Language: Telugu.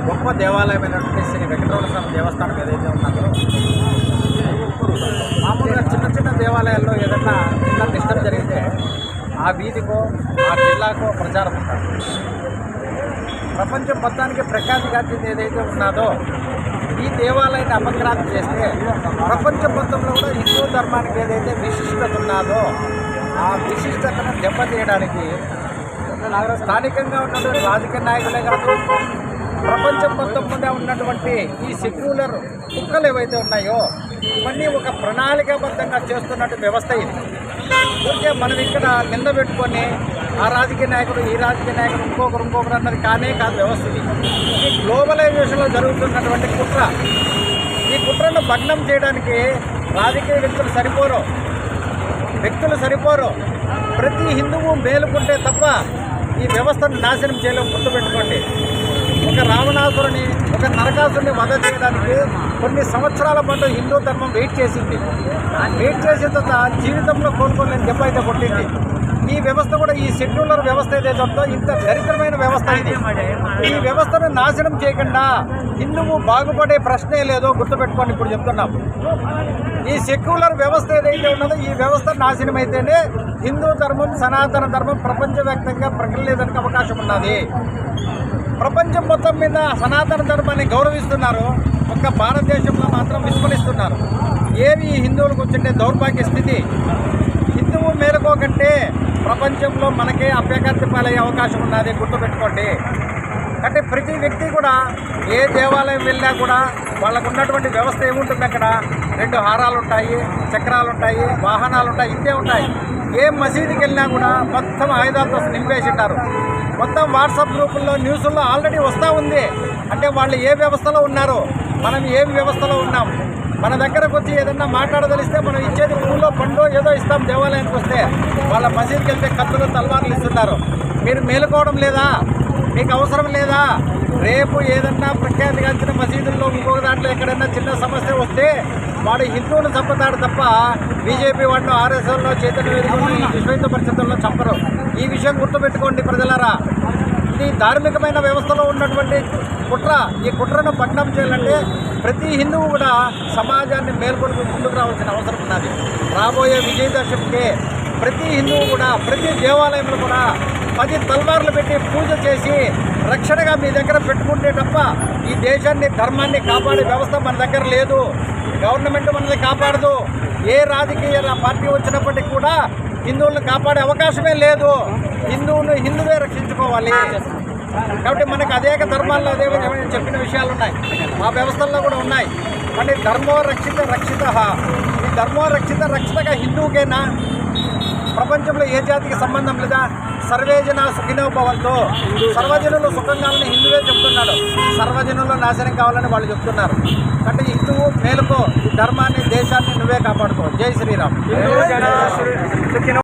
గొప్ప దేవాలయమైనటువంటి శ్రీ వెంకటరమణ స్వామి దేవస్థానం ఏదైతే ఉన్నదో, మామూలుగా చిన్న చిన్న దేవాలయాల్లో ఏదన్నా చిన్న నిష్టం జరిగితే ఆ వీధికో ఆ జిల్లాకో ప్రచారం ఉంటుంది. ప్రపంచం మొత్తానికి ప్రఖ్యాతిగాంచింది ఏదైతే ఉన్నదో ఈ దేవాలయాన్ని అపక్రాంతి చేస్తే ప్రపంచం మొత్తంలో కూడా హిందూ ధర్మానికి ఏదైతే విశిష్టత ఉన్నదో ఆ విశిష్టతను దెబ్బతీయడానికి స్థానికంగా ఉన్నటువంటి రాజకీయ నాయకులే కాదు, ప్రపంచం మొత్తం మీద ఉన్నటువంటి ఈ సెక్యులర్ కుక్కలు ఏవైతే ఉన్నాయో ఇవన్నీ ఒక ప్రణాళికాబద్ధంగా చేస్తున్నట్టు వ్యవస్థ ఇది. ఊరికే మనం ఇక్కడ నింద పెట్టుకొని ఆ రాజకీయ నాయకుడు ఈ రాజకీయ నాయకుడు ఇంకొకరు అన్నది కానే కాదు వ్యవస్థ ఇది. ఈ గ్లోబలైజేషన్లో జరుగుతున్నటువంటి కుట్ర, ఈ కుట్రను భగ్నం చేయడానికి రాజకీయ వ్యక్తులు సరిపోరు. ప్రతి హిందువు మేలుకుంటే తప్ప ఈ వ్యవస్థను నాశనం చేయలేము. గుర్తుపెట్టుకోండి, ఒక రావణాసురుని ఒక నరకాసురుని వధ చేయడానికి కొన్ని సంవత్సరాల పాటు హిందూ ధర్మం వెయిట్ చేసిన తర్వాత జీవితంలో కోలుకోలేని దెబ్బ అయితే కొట్టింది. ఈ వ్యవస్థ కూడా ఈ సెక్యులర్ వ్యవస్థ ఏదైతే ఉందో ఇంత దరిద్రమైన వ్యవస్థ ఇది. ఈ వ్యవస్థను నాశనం చేయకుండా హిందువు బాగుపడే ప్రశ్నే లేదో గుర్తుపెట్టుకోండి. ఇప్పుడు చెప్తున్నాం, ఈ సెక్యులర్ వ్యవస్థ ఏదైతే ఉన్నదో ఈ వ్యవస్థ నాశనం అయితేనే హిందూ ధర్మం సనాతన ధర్మం ప్రపంచవ్యాప్తంగా ప్రకటించడానికి అవకాశం ఉన్నది. ప్రపంచం మొత్తం మీద సనాతన ధర్మాన్ని గౌరవిస్తున్నారు, ఒక్క భారతదేశంలో మాత్రం విస్మరిస్తున్నారు. ఏవి హిందువులకు వచ్చిండే దౌర్భాగ్య స్థితి. హిందువు మేలుకోకంటే ప్రపంచంలో మనకే అభ్యగతి పాలయ్యే అవకాశం ఉన్నది. గుర్తుపెట్టుకోండి. అంటే ప్రతి వ్యక్తి కూడా ఏ దేవాలయం వెళ్ళినా కూడా వాళ్ళకు ఉన్నటువంటి వ్యవస్థ ఏముంటుంది, అక్కడ 2 హారాలు ఉంటాయి, చక్రాలు ఉంటాయి, వాహనాలు ఉంటాయి, ఇంతే ఉంటాయి. ఏ మసీదుకి వెళ్ళినా కూడా మొత్తం ఆయుధాలతో నింపేసి ఉంటారు. మొత్తం వాట్సాప్ గ్రూపుల్లో న్యూస్ల్లో ఆల్రెడీ వస్తూ ఉంది. అంటే వాళ్ళు ఏ వ్యవస్థలో ఉన్నారు, మనం ఏ వ్యవస్థలో ఉన్నాం. మన దగ్గరకు వచ్చి ఏదన్నా మాట్లాడదలిస్తే మనం ఇచ్చేది పూలో పండో ఏదో ఇస్తాం. దేవాలయానికి వస్తే వాళ్ళ మసీదుకి వెళ్తే కత్తులు తల్వార్లు ఇస్తున్నారు. మీరు మేలుకోవడం లేదా? మీకు అవసరం లేదా? రేపు ఏదన్నా ప్రఖ్యాతిగాంచిన మసీదుల్లో ఇంకొక దాంట్లో ఎక్కడైనా చిన్న సమస్య వస్తే వాడు హిందువులు చంపుతాడు తప్ప బీజేపీ వాళ్ళు ఆర్ఎస్ఎల్లో చైతన్య వేదికలు విశ్వ హిందూ పరిషత్తుల్లో చంపరు. ఈ విషయం గుర్తుపెట్టుకోండి ప్రజలారా. ఇది ధార్మికమైన వ్యవస్థలో ఉన్నటువంటి కుట్ర. ఈ కుట్రను భగ్నం చేయాలంటే ప్రతి హిందువు కూడా సమాజాన్ని మేల్కొల్పి ముందుకు రావాల్సిన అవసరం ఉన్నది. రాబోయే విజయదశమికి ప్రతి హిందువు కూడా ప్రతి దేవాలయంలో కూడా 10 తల్వార్లు పెట్టి పూజ చేసి రక్షణగా మీ దగ్గర పెట్టుకుంటే తప్ప ఈ దేశాన్ని ధర్మాన్ని కాపాడే వ్యవస్థ మన దగ్గర లేదు. గవర్నమెంట్ మనల్ని కాపాడదు. ఏ రాజకీయ పార్టీ వచ్చినప్పటికీ కూడా హిందువులను కాపాడే అవకాశమే లేదు. హిందువే రక్షించుకోవాలి. కాబట్టి మనకు అనేక ధర్మాల్లో అదే చెప్పిన విషయాలు ఉన్నాయి, మా వ్యవస్థల్లో కూడా ఉన్నాయి. అంటే ధర్మో రక్షిత ఈ ధర్మో రక్షితగా హిందువుకేనా? ప్రపంచంలో ఏ జాతికి సంబంధం లేదా? సర్వేజన సుఖినో భవంతు, సర్వజనులు సుఖంగాలని హిందువే చెప్తున్నాడు. సర్వజనులు నాశనం కావాలని వాళ్ళు చెప్తున్నారు. అంటే హిందువు మేలుకో, ఈ ధర్మాన్ని దేశాన్ని నువ్వే కాపాడుకో. జై శ్రీరామ్.